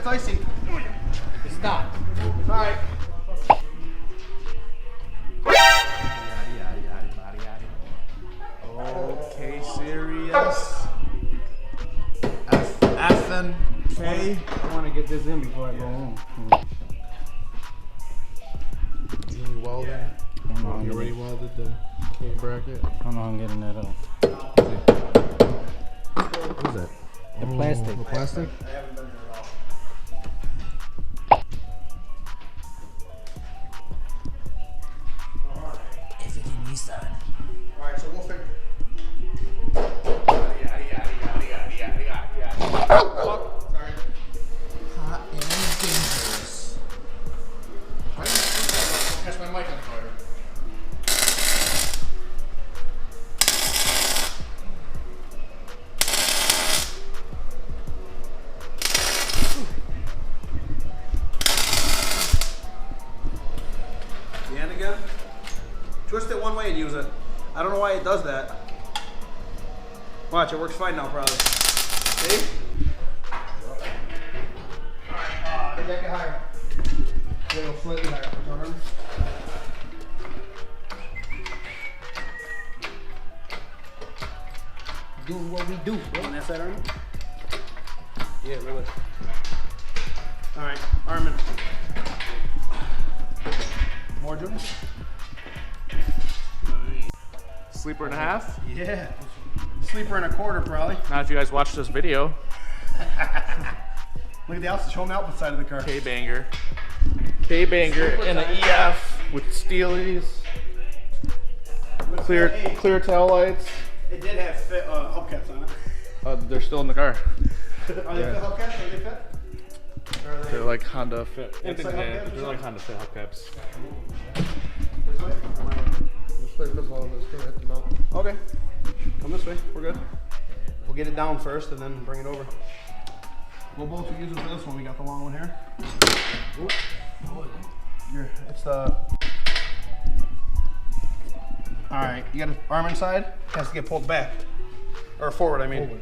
it's icy. It's not. All right. Okay, serious. F and K. I want to get this in before I go home. You welded? You already welded the K bracket? I don't know how I'm getting that up. What is that? The plastic. The plastic? I haven't done it at all. Is it in Nissan? All right, so we'll figure. Sorry. Hot and dangerous. Catch my mic on fire. The end again? Twist it one way and use it. I don't know why it does that. Watch, it works fine now, probably. See? Alright, deck it higher. A little slightly higher. Turn around. Doing what we do. On that side, Armin? Yeah, really. Alright, Armin. More, Junior? Sleeper and a half. Yeah. Sleeper and a quarter, probably. Now, if you guys watch this video, Look at the outside. Show them the output side of the car. K-banger and an EF with steelies, clear tail lights. It did have fit, hubcaps on it. They're still in the car. Are they fit hubcaps? Are they fit? Or are they They're like Honda Fit. Inside hubcaps or They're like Honda Fit hubcaps. this way? Or my way? This way, because all of us hit the mount. Okay. Come this way. We're good. We'll get it down first and then bring it over. We'll both use it for this one. We got the long one here. It's the. All right. You got an arm inside. It has to get pulled back, or forward. I mean.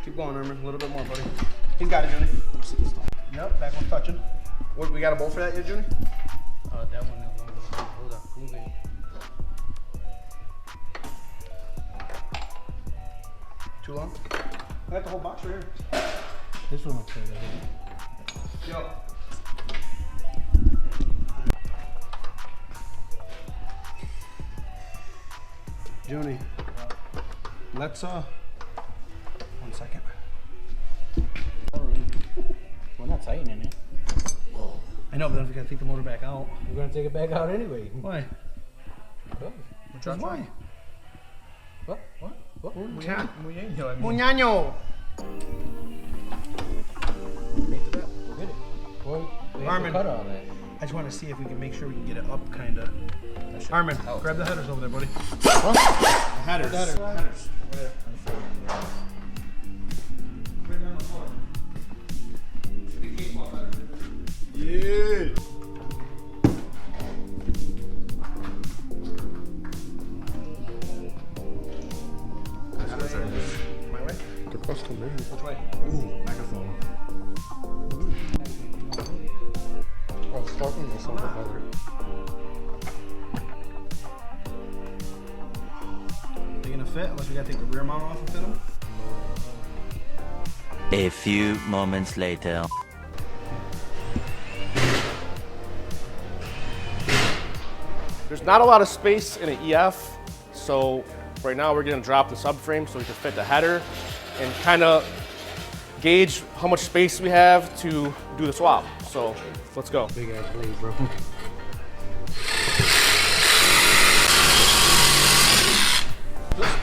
Keep going, Armin. A little bit more, buddy. He's got it, Juni. Yep. Back one's touching. What, we got a bolt for that yet, Juni? That one is long. Hold on. Moving. Too long? I got the whole box right here. This one looks like Yo. Juni, let's 1 second. We're not tightening it. I know, but then we gotta take the motor back out. We're gonna take it back out anyway. Why? Because Why? What? Muñaño. Get it. Well, we have Armin. to cut all that. I just want to see if we can make sure we can get it up, kind of. Armin, grab the headers over there, buddy. Huh? The headers. Headers. Over there. Right down the floor. The Kswap headers. Yeah. My way? They're custom made. Which way? Ooh, microphone. Oh, talking or something about it. They gonna fit unless we gotta take the rear mount off and fit them? A few moments later. There's not a lot of space in an EF, so right now we're gonna drop the subframe so we can fit the header and kind of gauge how much space we have to do the swap. So let's go. Big ass blade, bro.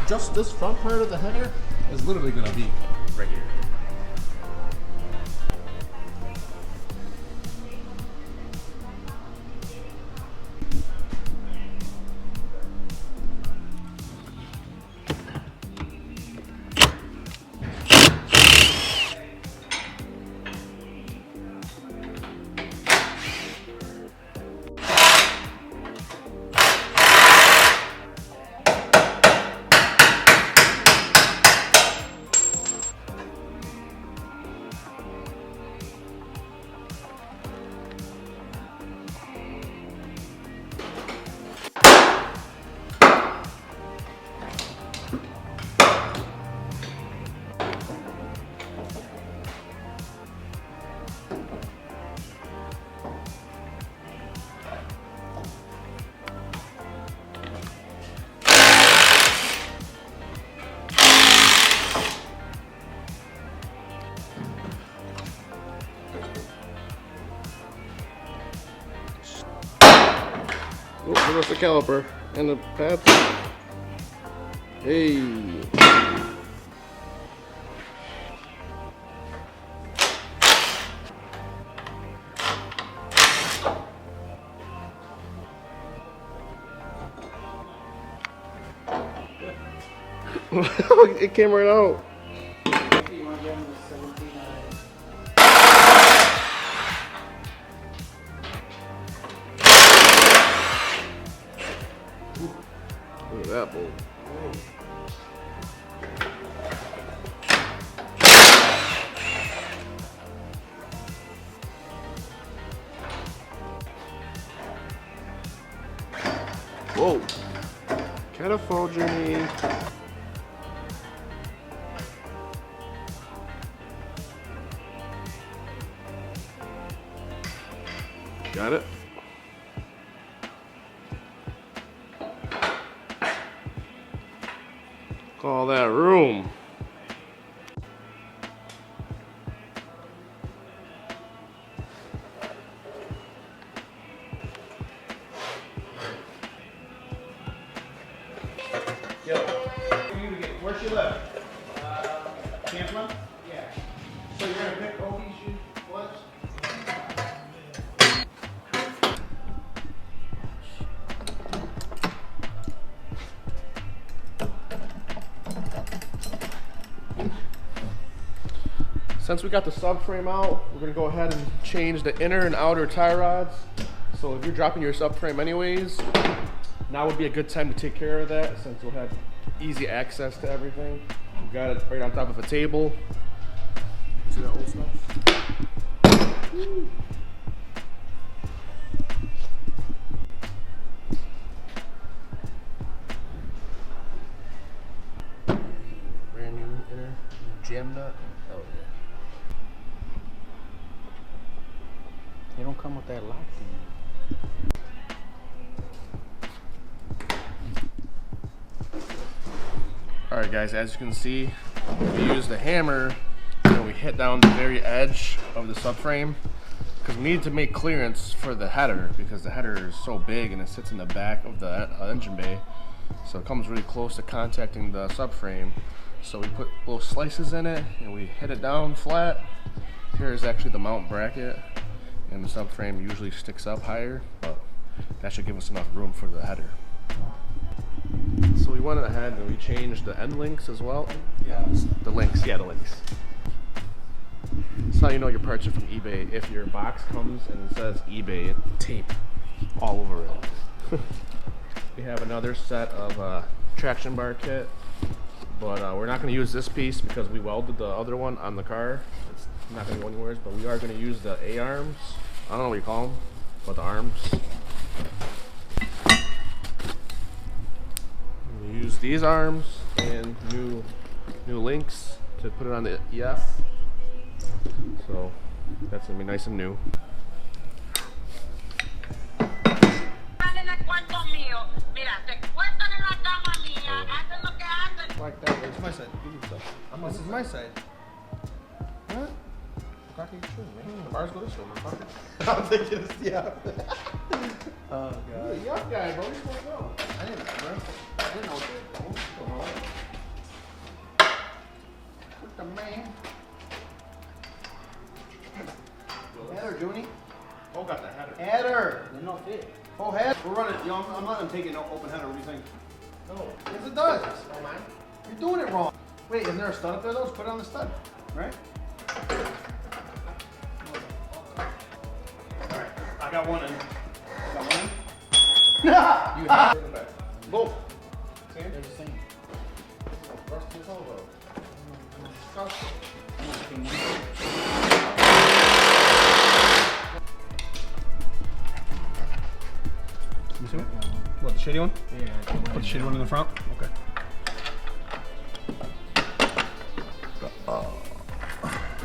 Just this front part of the header is literally gonna be right here. Oh, give us the caliper and the pads. Hey. It came right out. Look at that bolt. Whoa. Catapult journey. Got it? Call that room. Yo, where she live? Tampa? Yeah. So you're gonna pick Oki's flips? Since we got the subframe out, we're gonna go ahead and change the inner and outer tie rods. So if you're dropping your subframe anyways, now would be a good time to take care of that since we'll have easy access to everything. We got it right on top of a table. See that old stuff? Woo. Brand new inner jam nut. Oh yeah. They don't come with that lock thing. Alright guys, as you can see, we use the hammer and we hit down the very edge of the subframe because we need to make clearance for the header because the header is so big and it sits in the back of the engine bay, so it comes really close to contacting the subframe. So we put little slices in it and we hit it down flat. Here is actually the mount bracket, and the subframe usually sticks up higher, but that should give us enough room for the header. So we went ahead and we changed the end links as well. Yeah. The links, yeah, the links. That's how you know your parts are from eBay. If your box comes and it says eBay, tape all over it. We have another set of traction bar kit, but we're not going to use this piece because we welded the other one on the car. It's not going to go anywhere, but we are going to use the A-arms. I don't know what you call them, but the arms. We use these arms and new links to put it on the EF. So that's going to be nice and new. Like that. It's my side. This is my side. What? Cock your shoe, man. The bars go this way, motherfucker. I'm thinking it's, yeah. Oh, God. You're a young guy, bro. You're supposed to know. I didn't know, bro. I didn't know what they were doing. With the man. Header, Junie. Oh, got the header. Header. They don't fit. Oh, head. We're running. You know, I'm letting them take it no open header. What do you think? No. Yes, it does. Oh, mine? You're doing it wrong. Wait, isn't there a stud up there though? Just put it on the stud, right? Alright, I got one in. Got one in? You have it back. Both. They're the same. Rusty as hell, though. You see? What, the shady one? Yeah. Put the shady one in the front? Okay.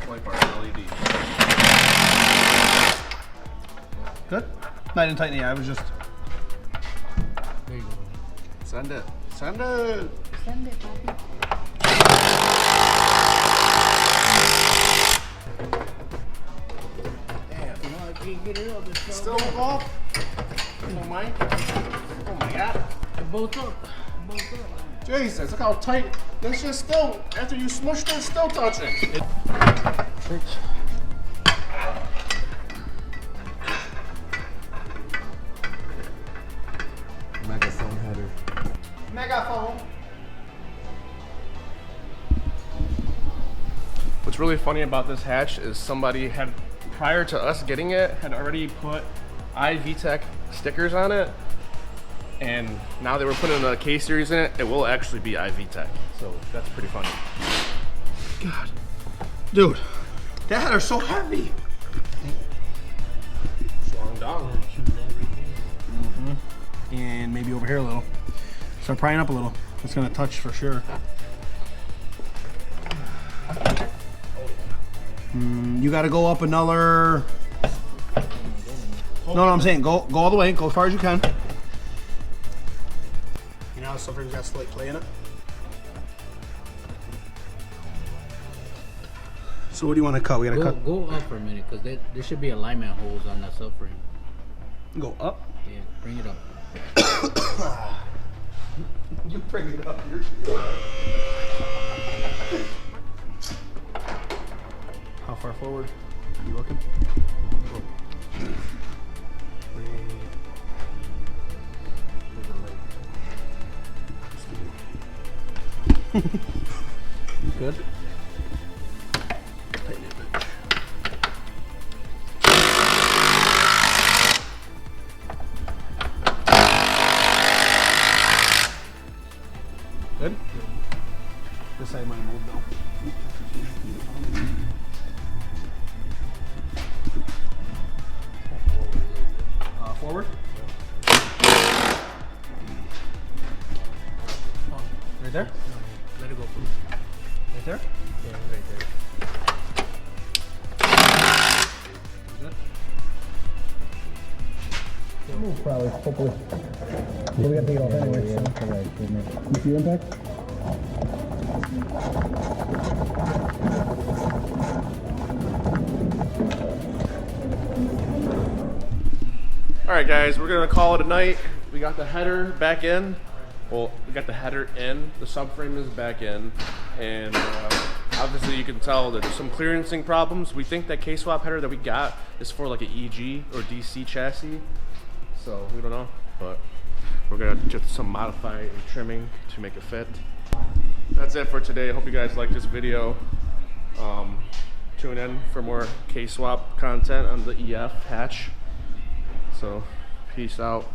Light bar LED. Good? No, I didn't tighten the eye, I was just... There you go. Send it. Send it. Send it, Bobby. You know, I can't get it up. It's Still involved? Oh my. Oh my God. They're both up. Both up. Jesus, look how tight. This is still, after you smushed it, it's still touching. Megaphone header. Megaphone. What's really funny about this hatch is somebody had, prior to us getting it, had already put i-vtec stickers on it. And now they were putting a K series in it, it will actually be i-vtec. So that's pretty funny. God. Dude, that header's so heavy. Slowing down. And maybe over here a little. Start prying up a little. It's gonna touch for sure. You gotta go up another. No, I'm saying go all the way. Go as far as you can. You know how sometimes got slight play in it. So what do you want to cut? We gotta cut. Go up for a minute, because there should be alignment holes on that subframe. Go up. Yeah, bring it up. You bring it up. How far forward? Are you looking? You good? Tighten it, bitch. Good? This side might move though. Forward? Oh, right there? No, let it go first. Right there? Yeah, right there. Move probably, hopefully. So we gotta take it off anyway. You see the impact? All right, guys, we're gonna call it a night. We got the header back in. Well, we got the header in. The subframe is back in, and obviously you can tell that there's some clearancing problems. We think that Kswap header that we got is for like an EG or DC chassis, so we don't know, but we're gonna do some modifying and trimming to make it fit. That's it for today. I hope you guys like this video. Tune in for more Kswap content on the EF hatch. So, peace out.